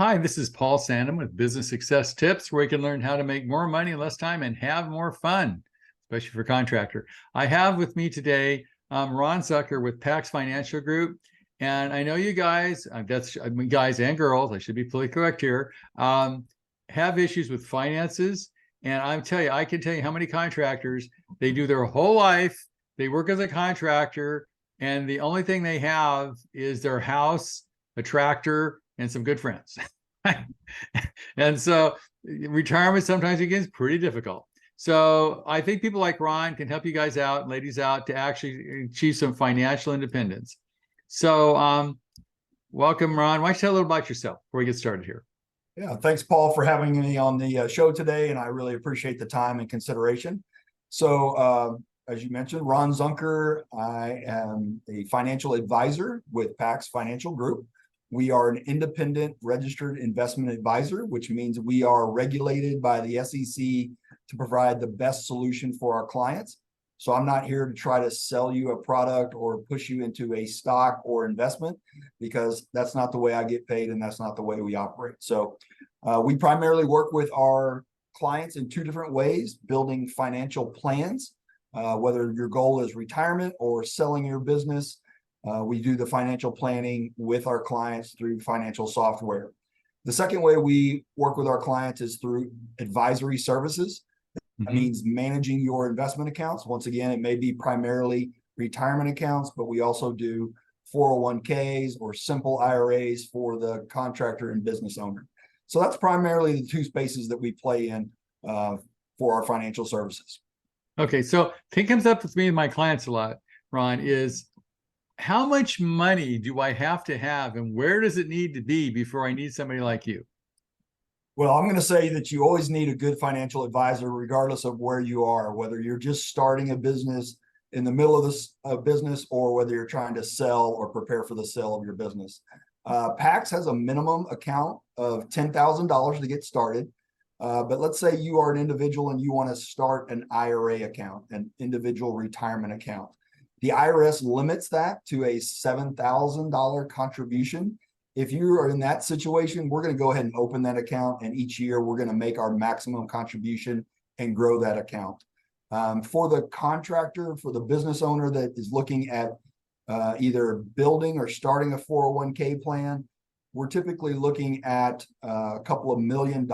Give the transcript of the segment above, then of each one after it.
Hi, this is Paul Sandham with Business Success Tips, where you can learn how to make more money in less time and have more fun, especially for contractor. I have with me today Ron Zucker with PAX Financial Group. And I know you guys, guys and girls, I should be politically correct here, have issues with finances. And I can tell you how many contractors, they do their whole life, they work as a contractor, and the only thing they have is their house, a tractor, and some good friends. And so retirement sometimes begins pretty difficult. So I think people like Ron can help you guys out, ladies out, to actually achieve some financial independence. So welcome, Ron. Why don't you tell a little about yourself before we get started here? Yeah, thanks, Paul, for having me on the show today, and I really appreciate the time and consideration. So, as you mentioned, Ron Zucker, I am a financial advisor with PAX Financial Group. We are an independent registered investment advisor, which means we are regulated by the SEC to provide the best solution for our clients. So I'm not here to try to sell you a product or push you into a stock or investment, because that's not the way I get paid and that's not the way we operate. So we primarily work with our clients in two different ways: building financial plans, whether your goal is retirement or selling your business. We do the financial planning with our clients through financial software. The second way we work with our clients is through advisory services. That means managing your investment accounts. Once again, it may be primarily retirement accounts, but we also do 401ks or simple IRAs for the contractor and business owner. So that's primarily the two spaces that we play in for our financial services. Okay, so thing comes up with me and my clients a lot, Ron, is how much money do I have to have and where does it need to be before I need somebody like you? Well, I'm going to say that you always need a good financial advisor, regardless of where you are, whether you're just starting a business, in the middle of this business, or whether you're trying to sell or prepare for the sale of your business. PAX has a minimum account of $10,000 to get started. But let's say you are an individual and you want to start an IRA account, an individual retirement account. The IRS limits that to a $7,000 contribution. If you are in that situation, we're going to go ahead and open that account, and each year we're going to make our maximum contribution and grow that account. For the contractor, for the business owner that is looking at either building or starting a 401k plan, we're typically looking at a couple of $1 million.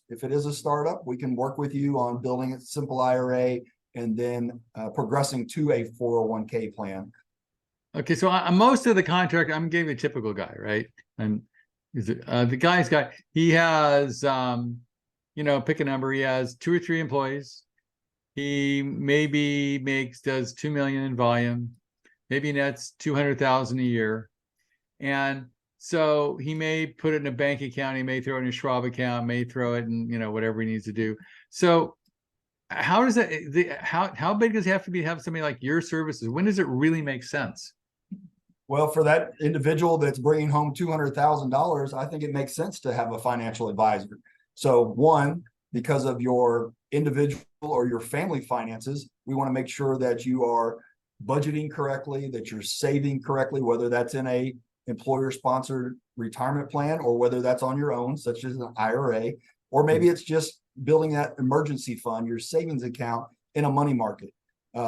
If it is a startup, we can work with you on building a simple IRA and then progressing to a 401k plan. Okay, so most of the contract, I'm getting the typical guy, right? And the guy's got, he has, pick a number. He has 2 or 3 employees. He maybe does 2 million in volume, maybe nets 200,000 a year. And so he may put it in a bank account. He may throw it in a Schwab account, may throw it in, whatever he needs to do. So how does that, how big does he have to have somebody like your services? When does it really make sense? Well, for that individual that's bringing home $200,000, I think it makes sense to have a financial advisor. So one, because of your individual or your family finances, we want to make sure that you are budgeting correctly, that you're saving correctly, whether that's in a employer-sponsored retirement plan or whether that's on your own, such as an IRA, or maybe it's just building that emergency fund, your savings account, in a money market.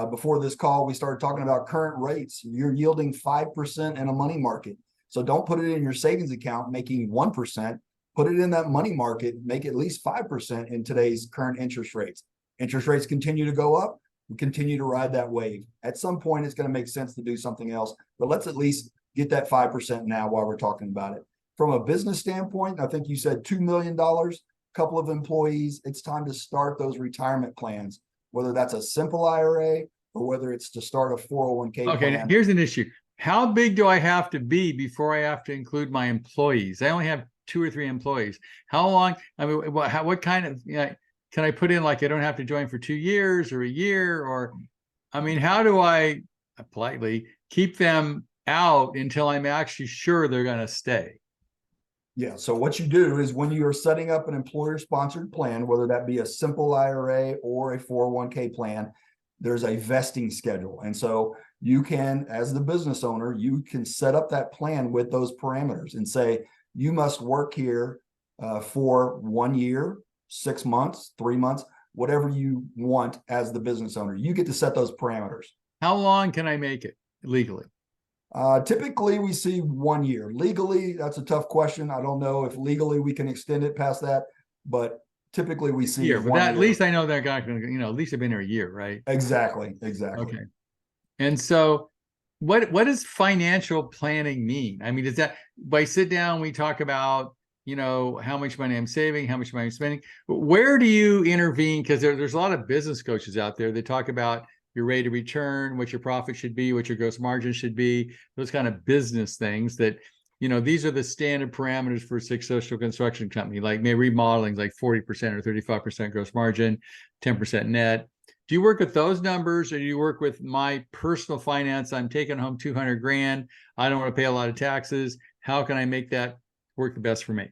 Before this call, we started talking about current rates. You're yielding 5% in a money market. So don't put it in your savings account making 1%. Put it in that money market, make at least 5% in today's current interest rates. Interest rates continue to go up. We continue to ride that wave. At some point, it's going to make sense to do something else, but let's at least get that 5% now while we're talking about it. From a business standpoint, I think you said $2 million, couple of employees. It's time to start those retirement plans, whether that's a simple IRA or whether it's to start a 401k Okay, plan. here's an issue. How big do I have to be before I have to include my employees? I only have 2 or 3 employees. How long? I mean, what kind of, can I put in, like, I don't have to join for 2 years or a year? Or, I mean, how do I politely keep them out until I'm actually sure they're going to stay? Yeah. So what you do is when you are setting up an employer-sponsored plan, whether that be a simple IRA or a 401k plan, there's a vesting schedule. And so you can, as the business owner, you can set up that plan with those parameters and say, you must work here for 1 year, 6 months, 3 months, whatever you want as the business owner. You get to set those parameters. How long can I make it legally? Typically, we see 1 year. Legally, that's a tough question. I don't know if legally we can extend it past that, but typically we see Year, but 1 that, at year. least I know they're not going to, at least they've been there a year, right? Exactly. Okay. And so what does financial planning mean? I mean, is that by sit down, we talk about, how much money I'm saving, how much money I'm spending. Where do you intervene? Because there's a lot of business coaches out there. They talk about your rate of return, what your profit should be, what your gross margin should be, those kind of business things that, these are the standard parameters for a successful construction company, like maybe remodeling, like 40% or 35% gross margin, 10% net. Do you work with those numbers, or do you work with my personal finance? I'm taking home 200 grand. I don't want to pay a lot of taxes. How can I make that work the best for me?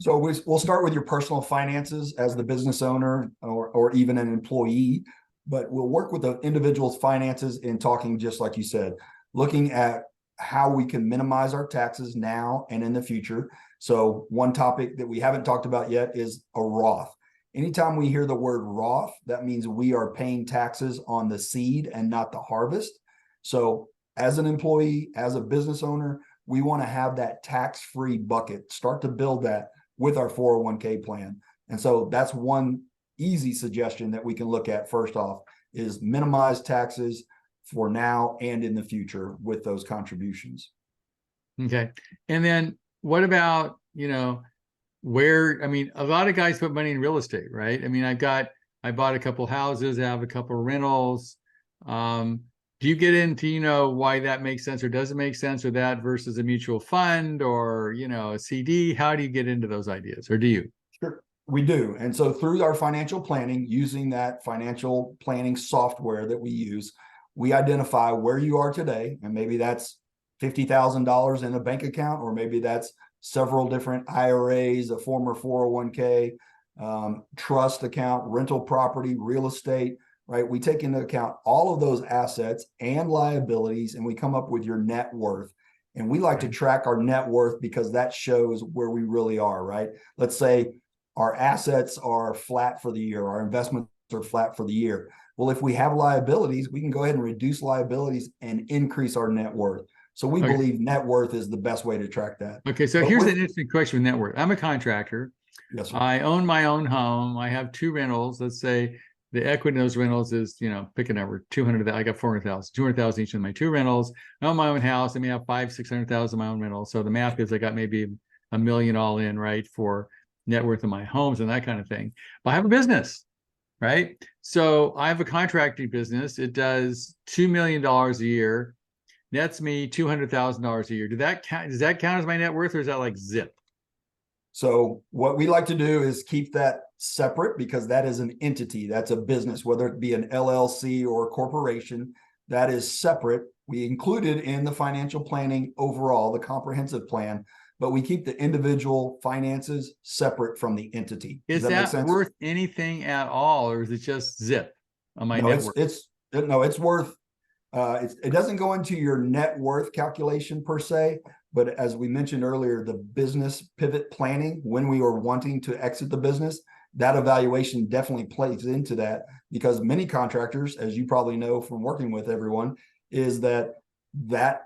So we'll start with your personal finances as the business owner or even an employee, but we'll work with the individual's finances in talking, just like you said, looking at how we can minimize our taxes now and in the future. So one topic that we haven't talked about yet is a Roth. Anytime we hear the word Roth, that means we are paying taxes on the seed and not the harvest. So as an employee, as a business owner, we want to have that tax-free bucket, start to build that with our 401k plan. And so that's one easy suggestion that we can look at first off, is minimize taxes for now and in the future with those contributions. Okay. And then what about, a lot of guys put money in real estate, right? I mean, I bought a couple houses, I have a couple rentals. Do you get into, why that makes sense or doesn't make sense, or that versus a mutual fund or, a CD? How do you get into those ideas, or do you? Sure, we do. And so through our financial planning, using that financial planning software that we use, we identify where you are today. And maybe that's $50,000 in a bank account, or maybe that's several different IRAs, a former 401k, trust account, rental property, real estate, right? We take into account all of those assets and liabilities, and we come up with your net worth. And we like to track our net worth because that shows where we really are, right? Let's say our assets are flat for the year, our investments are flat for the year. Well, if we have liabilities, we can go ahead and reduce liabilities and increase our net worth. So we believe net worth is the best way to track that. Okay, so here's an interesting question with net worth. I'm a contractor. Yes, sir. I own my own home. I have 2 rentals. Let's say the equity in those rentals is, pick a number, 200. I got 400,000, 200,000 each in my 2 rentals. I own my own house. I may have 500,000-600,000 my own rentals. So the math is I got maybe $1 million all in, right, for net worth of my homes and that kind of thing. But I have a business, right? So I have a contracting business. It does $2 million a year. Nets me $200,000 a year. Does that count as my net worth, or is that like zip? So what we like to do is keep that separate, because that is an entity. That's a business, whether it be an LLC or a corporation, that is separate. We include it in the financial planning overall, the comprehensive plan, but we keep the individual finances separate from the entity. Does that make sense? Worth anything at all, or is it just zip on my net worth? It's worth. It doesn't go into your net worth calculation per se, but as we mentioned earlier, the business pivot planning, when we are wanting to exit the business, that evaluation definitely plays into that, because many contractors, as you probably know from working with everyone, is that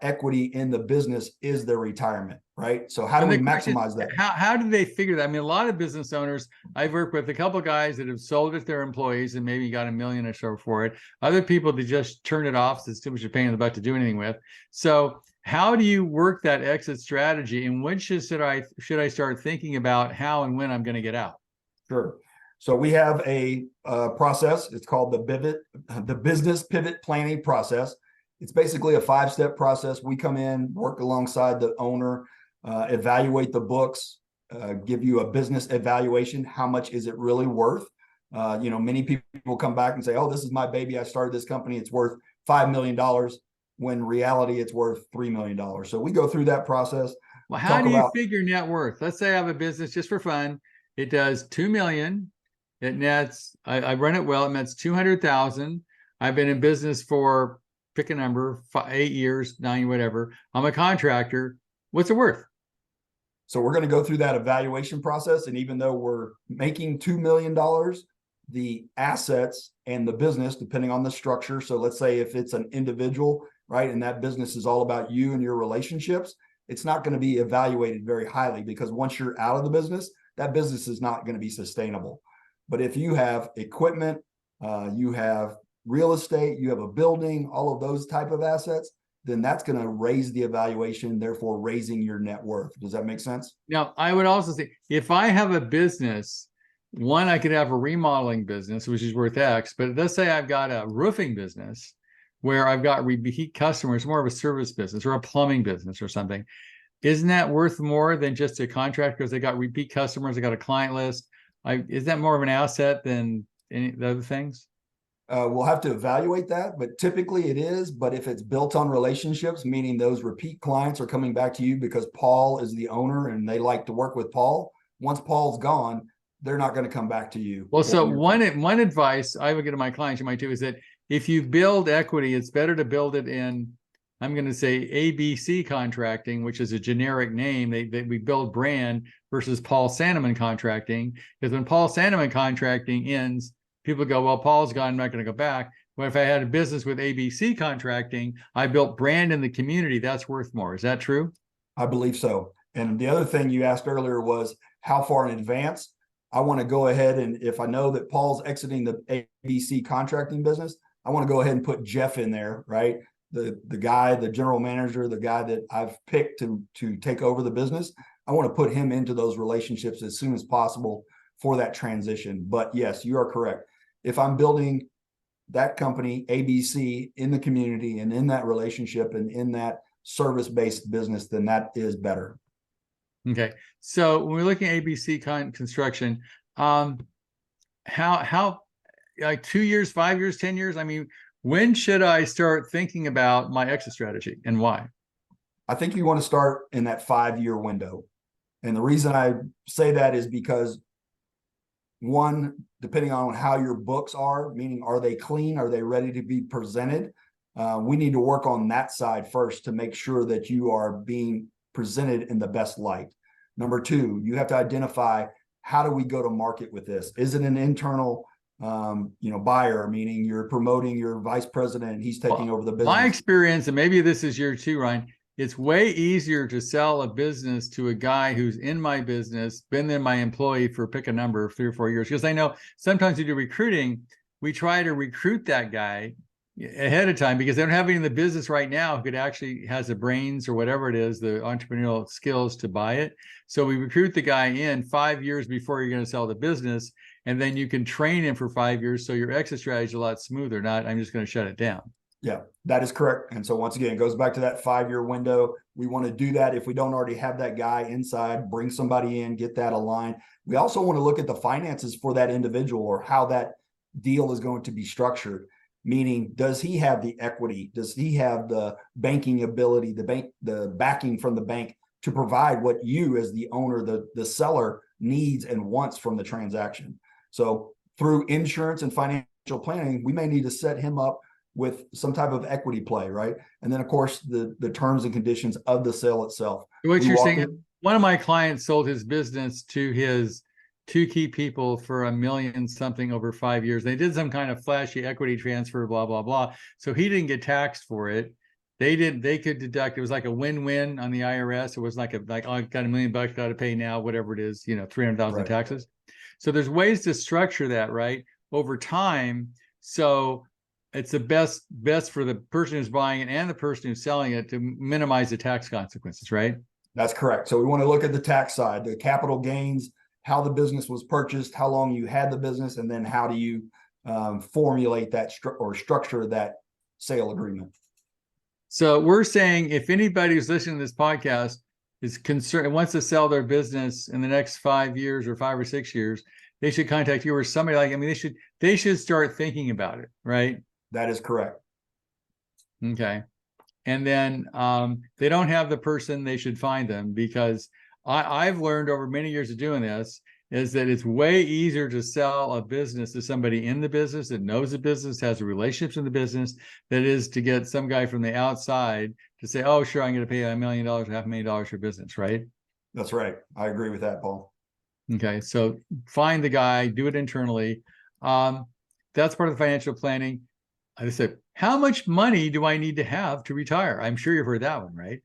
equity in the business is their retirement, right? So how do we maximize that? How do they figure that? I mean, a lot of business owners, I've worked with a couple of guys that have sold it to their employees and maybe got $1 million or so for it. Other people that just turn it off, so it's too much of a pain in the butt to do anything with. So how do you work that exit strategy, and when should I start thinking about how and when I'm going to get out? Sure. So we have a process. It's called the business pivot planning process. It's basically a 5-step process. We come in, work alongside the owner, evaluate the books, give you a business evaluation. How much is it really worth? Many people come back and say, "Oh, this is my baby. I started this company. It's worth $5 million." When in reality, it's worth $3 million. So we go through that process. Well, how do you figure net worth? Let's say I have a business just for fun. It does $2 million. It nets, I run it well. It nets 200,000. I've been in business for, pick a number, 8 years, 9, whatever. I'm a contractor. What's it worth? So we're going to go through that evaluation process. And even though we're making $2 million, the assets and the business, depending on the structure. So let's say if it's an individual, right, and that business is all about you and your relationships, it's not going to be evaluated very highly, because once you're out of the business, that business is not going to be sustainable. But if you have equipment, you have real estate, you have a building, all of those type of assets, then that's going to raise the evaluation, therefore raising your net worth. Does that make sense? Now, I would also say, if I have a business, one, I could have a remodeling business, which is worth X, but let's say I've got a roofing business where I've got repeat customers, more of a service business or a plumbing business or something. Isn't that worth more than just a contract because they got repeat customers, they got a client list? Is that more of an asset than any of the other things? We'll have to evaluate that, but typically it is. But if it's built on relationships, meaning those repeat clients are coming back to you because Paul is the owner and they like to work with Paul. Once Paul's gone, they're not going to come back to you. Well, so one advice I would give to my clients, you might do, is that if you build equity, it's better to build it in, I'm going to say ABC contracting, which is a generic name. We build brand, versus Paul Sanneman contracting. Because when Paul Sanneman contracting ends, people go, well, Paul's gone, I'm not going to go back. But if I had a business with ABC contracting, I built brand in the community, that's worth more. Is that true? I believe so. And the other thing you asked earlier was how far in advance. I want to go ahead, and if I know that Paul's exiting the ABC contracting business, I want to go ahead and put Jeff in there, right? The guy, the general manager, the guy that I've picked to take over the business. I want to put him into those relationships as soon as possible for that transition. But yes, you are correct. If I'm building that company, ABC, in the community and in that relationship and in that service-based business, then that is better. Okay. So when we're looking at ABC construction, how like 2 years, 5 years, 10 years? I mean, when should I start thinking about my exit strategy and why? I think you want to start in that 5-year window. And the reason I say that is because, one, depending on how your books are, meaning are they clean? Are they ready to be presented? We need to work on that side first to make sure that you are being presented in the best light. Number two, you have to identify, how do we go to market with this? Is it an internal buyer, meaning you're promoting your vice president and he's taking over the business? My experience, and maybe this is your too, Ryan, it's way easier to sell a business to a guy who's in my business, been in my employee for pick a number of 3 or 4 years. Because I know sometimes you do recruiting, we try to recruit that guy ahead of time because they don't have any in the business right now who could actually has the brains or whatever it is, the entrepreneurial skills to buy it. So we recruit the guy in 5 years before you're going to sell the business, and then you can train him for 5 years. So your exit strategy is a lot smoother. Not, I'm just going to shut it down. Yeah, that is correct. And so once again, it goes back to that 5-year window. We want to do that. If we don't already have that guy inside, bring somebody in, get that aligned. We also want to look at the finances for that individual, or how that deal is going to be structured. Meaning, does he have the equity? Does he have the banking ability, the backing from the bank to provide what you as the owner, the seller, needs and wants from the transaction? So through insurance and financial planning, we may need to set him up with some type of equity play, right? And then, of course, the terms and conditions of the sale itself. What you're saying, one of my clients sold his business to his 2 key people for $1 million something over 5 years. They did some kind of flashy equity transfer, blah, blah, blah. So he didn't get taxed for it. They could deduct, it was like a win-win on the IRS. It was like, oh, I've got $1 million, got to pay now, whatever it is, 300,000 taxes. So there's ways to structure that, right, over time. So it's the best for the person who's buying it and the person who's selling it to minimize the tax consequences, right? That's correct. So we want to look at the tax side, the capital gains, how the business was purchased, how long you had the business, and then how do you formulate that or structure that sale agreement. So we're saying, if anybody who's listening to this podcast is concerned, wants to sell their business in the next 5 years or 5 or 6 years, they should contact you or somebody like, I mean, they should start thinking about it, right? That is correct. Okay. And then they don't have the person, they should find them, because I've learned over many years of doing this is that it's way easier to sell a business to somebody in the business that knows the business, has a relationship in the business, than it is to get some guy from the outside to say, oh, sure, I'm going to pay $1 million, $500,000 for business, right? That's right. I agree with that, Paul. Okay, so find the guy, do it internally. That's part of the financial planning. I said, how much money do I need to have to retire? I'm sure you've heard that one, right?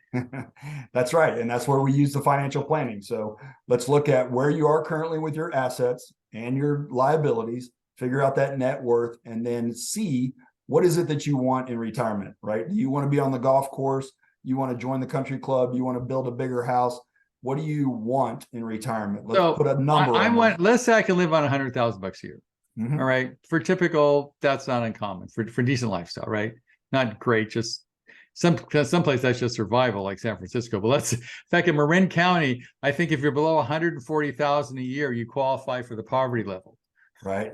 That's right. And that's where we use the financial planning. So let's look at where you are currently with your assets and your liabilities, figure out that net worth, and then see what is it that you want in retirement, right? Do you want to be on the golf course? You want to join the country club? You want to build a bigger house? What do you want in retirement? Let's put a number I on want, let's say I can live on $100,000 a year. Mm-hmm. All right. For typical, that's not uncommon for decent lifestyle, right? Not great, just someplace that's just survival, like San Francisco. But let's, in fact, in Marin County, I think if you're below 140,000 a year, you qualify for the poverty level. Right.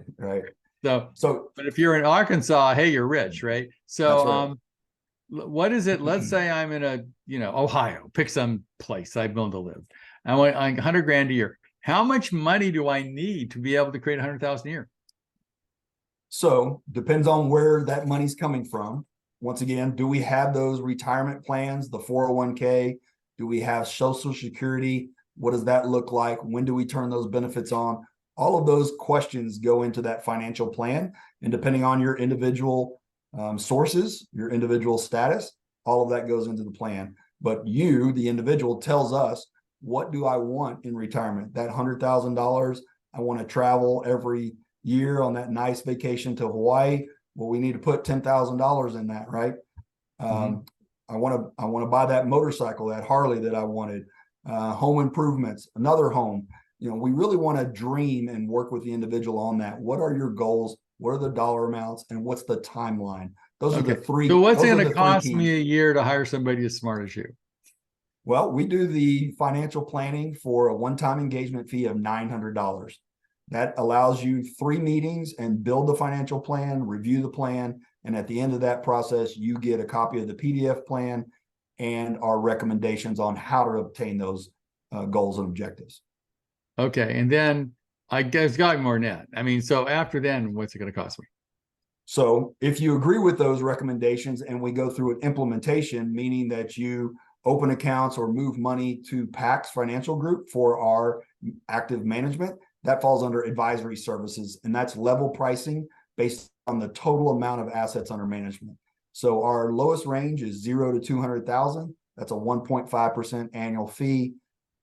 So, but if you're in Arkansas, hey, you're rich, right? So, right. What is it? Let's say I'm in Ohio, pick some place I'm willing to live. I want 100 grand a year. How much money do I need to be able to create 100,000 a year? So depends on where that money's coming from. Once again, do we have those retirement plans, the 401k? Do we have Social Security? What does that look like? When do we turn those benefits on? All of those questions go into that financial plan. And depending on your individual sources, your individual status, all of that goes into the plan. But you, the individual, tells us, what do I want in retirement? That $100,000, I want to travel every year on that nice vacation to Hawaii. Well, we need to put $10,000 in that, right? I want to buy that motorcycle, that Harley that I wanted. Home improvements, another home. We really want to dream and work with the individual on that. What are your goals? What are the dollar amounts? And what's the timeline? Those are the three. So what's it going to cost me a year to hire somebody as smart as you? Well, we do the financial planning for a one-time engagement fee of $900. That allows you 3 meetings and build the financial plan, review the plan. And at the end of that process, you get a copy of the PDF plan and our recommendations on how to obtain those goals and objectives. Okay. And then I guess got more net. I mean, so after then, what's it going to cost me? So if you agree with those recommendations and we go through an implementation, meaning that you open accounts or move money to PAX Financial Group for our active management, that falls under advisory services, and that's level pricing based on the total amount of assets under management. So our lowest range is 0 to 200,000. That's a 1.5% annual fee.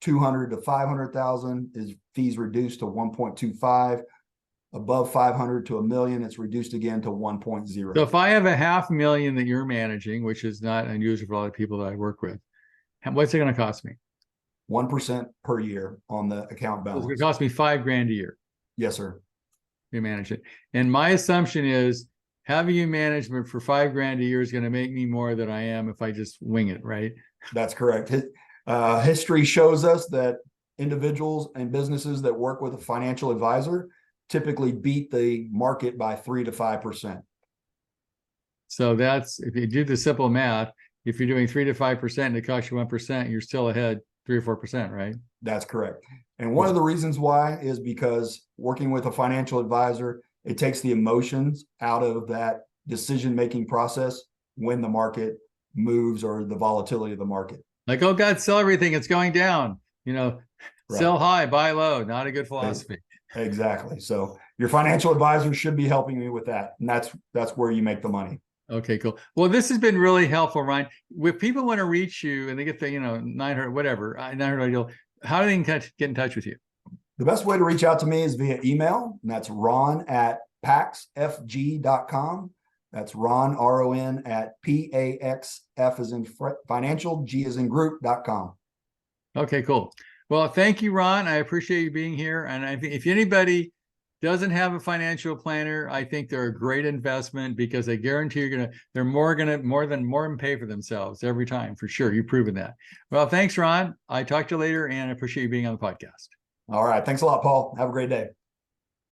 200 to 500,000 is fees reduced to 1.25. Above 500 to $1 million, it's reduced again to 1.0. So if I have $500,000 that you're managing, which is not unusual for a lot of people that I work with, what's it going to cost me? 1% per year on the account balance. It's going to cost me $5,000 a year. Yes, sir. You manage it. And my assumption is having you management for $5,000 a year is going to make me more than I am if I just wing it, right? That's correct. History shows us that individuals and businesses that work with a financial advisor typically beat the market by 3 to 5%. So that's, if you do the simple math, if you're doing 3 to 5% and it costs you 1%, you're still ahead 3 or 4%, right? That's correct. And one of the reasons why is because working with a financial advisor, it takes the emotions out of that decision-making process when the market moves or the volatility of the market. Like, oh God, sell everything, it's going down. Sell high, buy low, not a good philosophy. Exactly. So your financial advisor should be helping you with that. And that's where you make the money. Okay, cool. Well, this has been really helpful, Ryan. If people want to reach you and they get the, 900, whatever, 900 deal, how do they get in touch with you? The best way to reach out to me is via email. And that's ron@paxfg.com. That's Ron, RON, at PAX, F as in financial, G as in group.com. Okay, cool. Well, thank you, Ron. I appreciate you being here. And I think if anybody doesn't have a financial planner, I think they're a great investment because I guarantee they're more than pay for themselves every time, for sure. You've proven that. Well, thanks, Ron. I talk to you later and I appreciate you being on the podcast. All right. Thanks a lot, Paul. Have a great day.